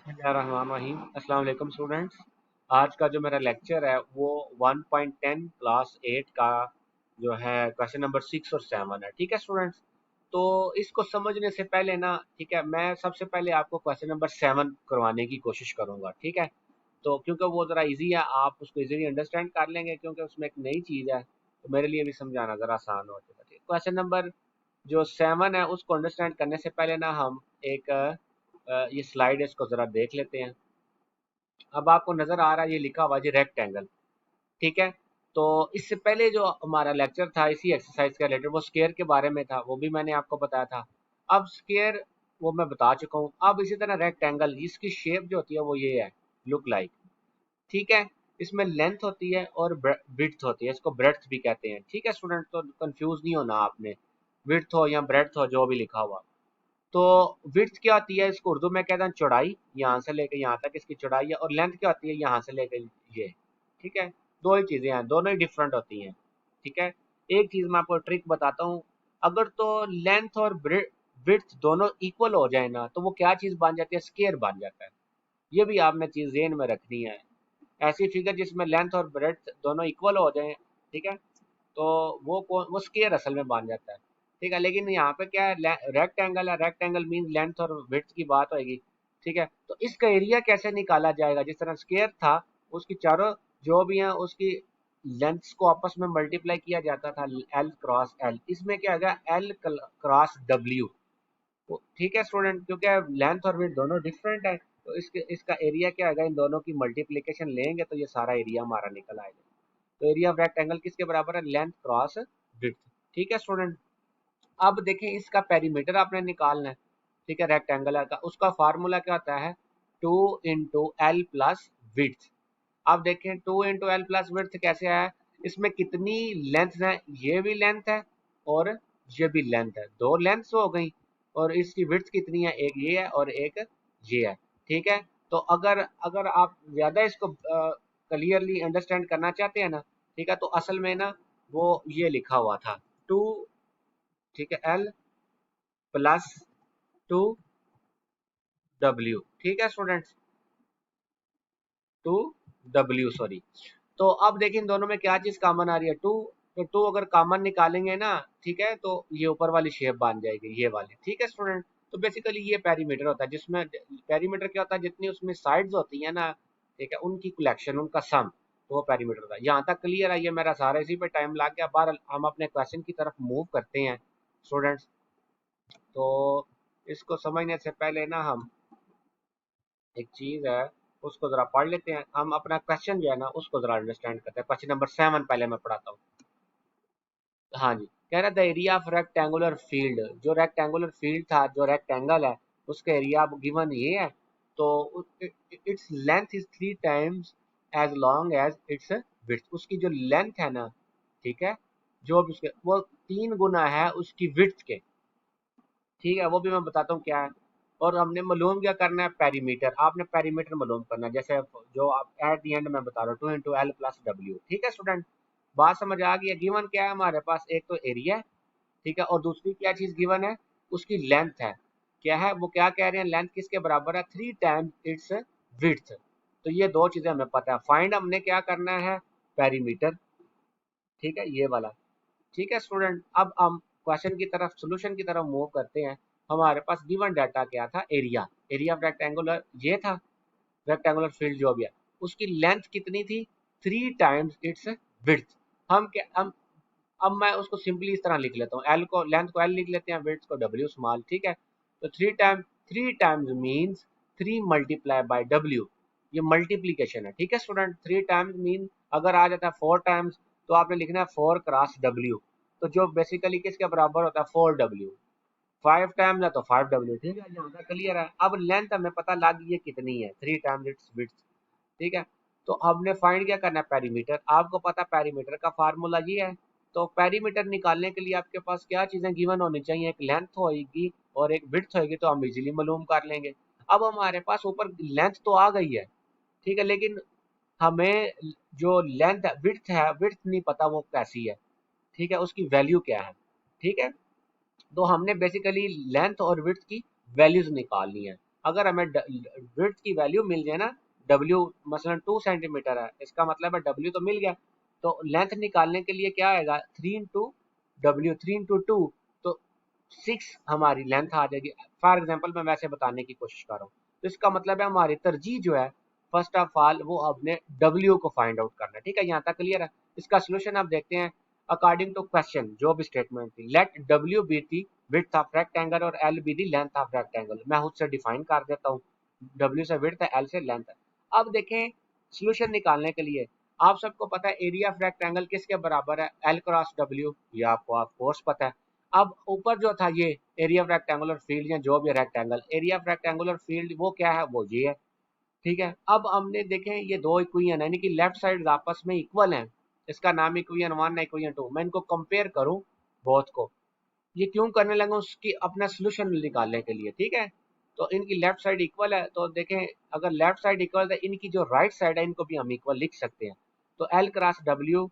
बिस्मिल्लाहिर्रहमानिर्रहीम। अस्सलाम वालेकुम स्टूडेंट्स। आज का जो मेरा लेक्चर है वो 1.10 क्लास 8 का जो है क्वेश्चन नंबर 6 और 7 है। ठीक है स्टूडेंट्स, तो इसको समझने से पहले ना, ठीक है, मैं सबसे पहले आपको क्वेश्चन नंबर 7 करवाने की कोशिश करूंगा। ठीक है, तो क्योंकि वो ज़रा इजी है, आप उसको इजीली अंडरस्टैंड कर लेंगे क्योंकि उसमें एक नई चीज़ है, तो मेरे लिए भी समझाना ज़रा आसान हो जाएगा। क्वेश्चन नंबर जो 7 है उसको अंडरस्टैंड करने से पहले ना हम एक ये स्लाइड है, इसको ज़रा देख लेते हैं। अब आपको नजर आ रहा है ये लिखा हुआ जी रेक्टेंगल। ठीक है, तो इससे पहले जो हमारा लेक्चर था इसी एक्सरसाइज के रिलेटेड वो स्केयर के बारे में था, वो भी मैंने आपको बताया था। अब स्केयर वो मैं बता चुका हूँ। अब इसी तरह रेक्टेंगल, इसकी शेप जो होती है वो ये है, लुक लाइक। ठीक है, इसमें लेंथ होती है और विड्थ होती है, इसको ब्रेड्थ भी कहते हैं। ठीक है स्टूडेंट, तो कंफ्यूज नहीं होना आपने, विड्थ हो या ब्रेड्थ हो जो भी लिखा हुआ। तो विड्थ क्या होती है, इसको उर्दू में कहते हैं चौड़ाई, यहाँ से लेकर यहाँ तक इसकी चौड़ाई है। और लेंथ क्या होती है, यहाँ से लेकर ये। ठीक है, दो ही चीजें हैं, दोनों ही डिफरेंट होती हैं। ठीक है, एक चीज मैं आपको ट्रिक बताता हूँ। अगर तो लेंथ और विड्थ दोनों इक्वल हो जाए ना, तो वो क्या चीज बन जाती है, स्केयर बन जाता है। ये भी आपने चीज ज़हन में रखनी है। ऐसी फिगर जिसमें लेंथ और ब्रेड्थ दोनों इक्वल हो जाए, ठीक है, तो वो स्केयर असल में बन जाता है। ठीक है, लेकिन यहाँ पे क्या है, रेक्टेंगल है, रेक्टेंगल मीन लेंथ और विड्थ की बात होगी। ठीक है, तो इसका एरिया कैसे निकाला जाएगा, जिस तरह स्केयर था उसकी चारों जो भी हैं उसकी लेंथ्स को आपस में मल्टीप्लाई किया जाता था, एल क्रॉस एल। इसमें क्या होगा, एल क्रॉस डब्ल्यू। ठीक है स्टूडेंट, क्योंकि लेंथ और विड्थ दोनों डिफरेंट है, तो इसका एरिया क्या होगा, इन दोनों की मल्टीप्लिकेशन लेंगे तो ये सारा एरिया हमारा निकल आएगा। तो एरिया ऑफ रेक्टेंगल किसके बराबर है, लेंथ क्रॉस विड्थ। ठीक है स्टूडेंट, अब देखें इसका पेरीमीटर आपने निकालना है। ठीक है, रेक्टेंगल का उसका फार्मूला क्या होता है, 2 × L + विड्थ। अब देखें 2 × L + विड्थ कैसे आया, इसमें कितनी लेंथ है, ये भी लेंथ है और ये भी लेंथ है, दो लेंथ्स हो गई। और इसकी विड्थ कितनी है, एक ये है और एक ये है। ठीक है, तो अगर अगर आप ज्यादा इसको क्लियरली अंडरस्टैंड करना चाहते हैं ना, ठीक है, तो असल में ना वो ये लिखा हुआ था, टू, ठीक है, L + 2W। ठीक है स्टूडेंट्स, 2W, सॉरी। तो अब देखिए इन दोनों में क्या चीज कॉमन आ रही है, टू। तो टू अगर कॉमन निकालेंगे ना, ठीक है, तो ये ऊपर वाली शेप बन जाएगी, ये वाली। ठीक है स्टूडेंट, तो बेसिकली ये पेरीमीटर होता है, जिसमें पेरीमीटर क्या होता है, जितनी उसमें साइड्स होती है ना, ठीक है, उनकी कलेक्शन, उनका सम, तो वो पेरीमीटर होता है। यहाँ तक क्लियर है, ये मेरा सारा इसी पे टाइम लग गया। बार हम अपने क्वेश्चन की तरफ मूव करते हैं स्टूडेंट्स। तो इसको समझने से पहले ना हम एक चीज है उसको जरा पढ़ लेते हैं। हम अपना क्वेश्चन जो है ना उसको जरा अंडरस्टैंड करते हैं। क्वेश्चन नंबर 7 पहले मैं पढ़ाता हूँ। हाँ जी, कह रहा था एरिया ऑफ रेक्टेंगुलर फील्ड, जो रेक्टेंगुलर फील्ड था, जो रेक्टेंगल है, उसका एरिया अब गिवन ये है। तो it's length is 3 times as long as its width. उसकी जो लेंथ है ना, ठीक है, जो भी उसके वो 3 गुना है उसकी विड्थ के। ठीक है, वो भी मैं बताता हूँ क्या है। और हमने मालूम क्या करना है, पेरीमीटर। आपने पेरीमीटर मालूम करना है, जैसे जो आप एट द एंड में बता रहा हूँ, 2 × L + W। ठीक है स्टूडेंट, बात समझ आ गई है। गिवन क्या है हमारे पास, एक तो एरिया है, ठीक है, और दूसरी क्या चीज गिवन है, उसकी लेंथ है। क्या है वो, क्या कह रहे हैं, लेंथ किसके बराबर है, 3 टाइम्स इट्स विड्थ। तो ये दो चीजें हमें पता है। फाइंड हमने क्या करना है, पेरीमीटर। ठीक है, ये वाला। ठीक है स्टूडेंट, अब हम क्वेश्चन की तरफ, सोल्यूशन की तरफ मूव करते हैं। हमारे पास गिवन डाटा क्या था, एरिया, एरिया ऑफ रेक्टेंगुलर ये था, रेक्टेंगुलर फील्ड जो भी है, उसकी लेंथ कितनी थी, 3 टाइम्स इट्स विड्थ। हम क्या हम अब मैं उसको सिंपली इस तरह लिख लेता हूँ, एल को, लेंथ को एल लिख लेते हैं, विड्थ को डब्ल्यू स्मॉल। ठीक है, तो 3 टाइम्स मीन्स 3 × W। ये मल्टीप्लीकेशन है। ठीक है स्टूडेंट, 3 टाइम्स मीन अगर आ जाता है 4 टाइम्स, तो आपने लिखना है 4 × W, तो जो बेसिकली किसके बराबर होता है, 4W। 5 टाइम्स है तो 5W। ठीक है, यहाँ तक क्लियर है। अब लेंथ हमें पता लग गई है कितनी है, 3 टाइम्स इट्स विड्थ। ठीक है, तो हमने फाइंड क्या करना है, पेरीमीटर। आपको पता पेरीमीटर का फार्मूला ये है। तो पेरीमीटर निकालने के लिए आपके पास क्या चीजें गिवन होनी चाहिए, एक लेंथ होगी और एक विड्थ होगी, तो हम इजीली मालूम कर लेंगे। अब हमारे पास ऊपर लेंथ तो आ गई है, ठीक है, लेकिन हमें जो लेंथ विड्थ है, विड्थ नहीं पता वो कैसी है। ठीक है, उसकी वैल्यू क्या है। ठीक है, तो हमने बेसिकली लेंथ और विड्थ की वैल्यूज निकालनी है। अगर हमें विड्थ की वैल्यू मिल जाए ना, डब्ल्यू मसलन 2 सेंटीमीटर है, इसका मतलब है डब्ल्यू तो मिल गया, तो लेंथ निकालने के लिए क्या आएगा 3 इंटू डब्ल्यू, 3 इंटू 2, तो 6 हमारी लेंथ आ जाएगी। फॉर एग्जाम्पल मैं वैसे बताने की कोशिश कर रहा हूँ, तो इसका मतलब है हमारी तरजीह जो है फर्स्ट ऑफ ऑल वो हमने डब्ल्यू को फाइंड आउट करना है। ठीक है, यहाँ तक क्लियर है। इसका सोल्यूशन आप देखते हैं अकॉर्डिंग टू क्वेश्चन, जो भी स्टेटमेंट थी, let W be the width of rectangle और L be the length of rectangle. मैं खुद से डिफाइन कर देता हूँ, डब्ल्यू से विड्थ है, एल से लेंथ है। अब देखें सोल्यूशन निकालने के लिए आप सबको पता है एरिया ऑफ रेक्टेंगल किसके बराबर है, एल क्रॉस डब्ल्यू, ये आपको ऑफ कोर्स पता है। अब ऊपर जो था ये एरिया ऑफ रेक्टेंगुलर फील्ड या जो भी rectangle, area of rectangular field वो क्या है, वो ये है। ठीक है, अब हमने देखें ये दो इक्वेशन यानी कि लेफ्ट साइड आपस में इक्वल हैं, इसका नाम इक्वेशन 1 है इक्वेशन 2। मैं इनको कंपेयर करूं बोथ को, ये क्यों करने लगा, उसकी अपना सोल्यूशन निकालने के लिए। ठीक है, तो इनकी लेफ्ट साइड इक्वल है, तो देखें अगर लेफ्ट साइड इक्वल है इनकी जो राइट साइड है इनको भी हम इक्वल लिख सकते हैं। तो L cross W,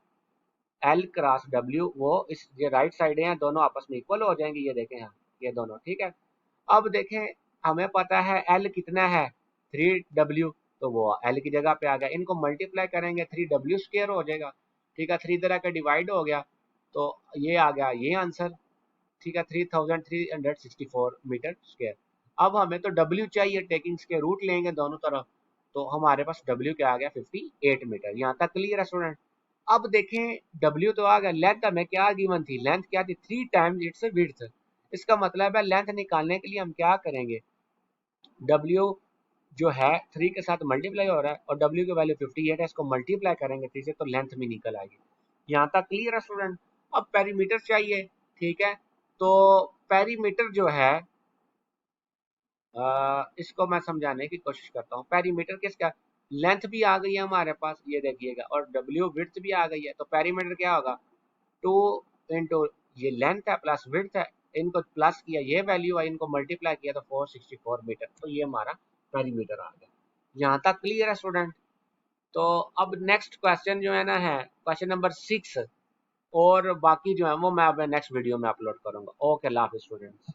L cross W वो इस ये राइट साइड हैं, दोनों आपस में इक्वल हो जाएंगे, ये देखें हम ये दोनों। ठीक है, अब देखें हमें पता है एल कितना है 3W, तो वो एल की जगह पे आ गया, इनको मल्टीप्लाई करेंगे 3W स्क्वायर हो जाएगा। ठीक है, 3 तरह का डिवाइड हो गया, तो ये आ गया ये आंसर। ठीक है, 3364 मीटर स्क्वायर। अब हमें तो W चाहिए, टेकिंग के रूट लेंगे दोनों तरफ, तो हमारे पास W क्या आ गया 58 मीटर। यहाँ तक क्लियर है स्टूडेंट। अब देखें W तो आ गया, लेंथ हमें क्या गिवन थी, लेंथ क्या थी 3 टाइम्स इट्स विड्थ। इसका मतलब है लेंथ निकालने के लिए हम क्या करेंगे, W जो है 3 के साथ मल्टीप्लाई हो रहा है और W की वैल्यू 58 है, इसको मल्टीप्लाई करेंगे 3 से तो लेंथ भी निकल आएगी। यहाँ तक क्लियर है स्टूडेंट। अब पेरीमीटर चाहिए। ठीक है, तो पेरीमीटर जो है इसको मैं समझाने की कोशिश करता हूँ। पेरीमीटर किसका, लेंथ भी आ गई है हमारे पास, ये देखिएगा, और डब्ल्यू विड्थ भी आ गई है, तो पेरीमीटर क्या होगा 2 इंटू ये लेंथ है प्लस विड्थ है, इनको प्लस किया ये वैल्यू है, इनको मल्टीप्लाई किया तो 464 मीटर, तो ये हमारा पेरीमीटर आ गया। यहाँ तक क्लियर है स्टूडेंट। तो अब नेक्स्ट क्वेश्चन जो है ना है क्वेश्चन नंबर 6, और बाकी जो है वो मैं अब नेक्स्ट वीडियो में अपलोड करूंगा। ओके, अल्लाह हाफिज़ स्टूडेंट्स।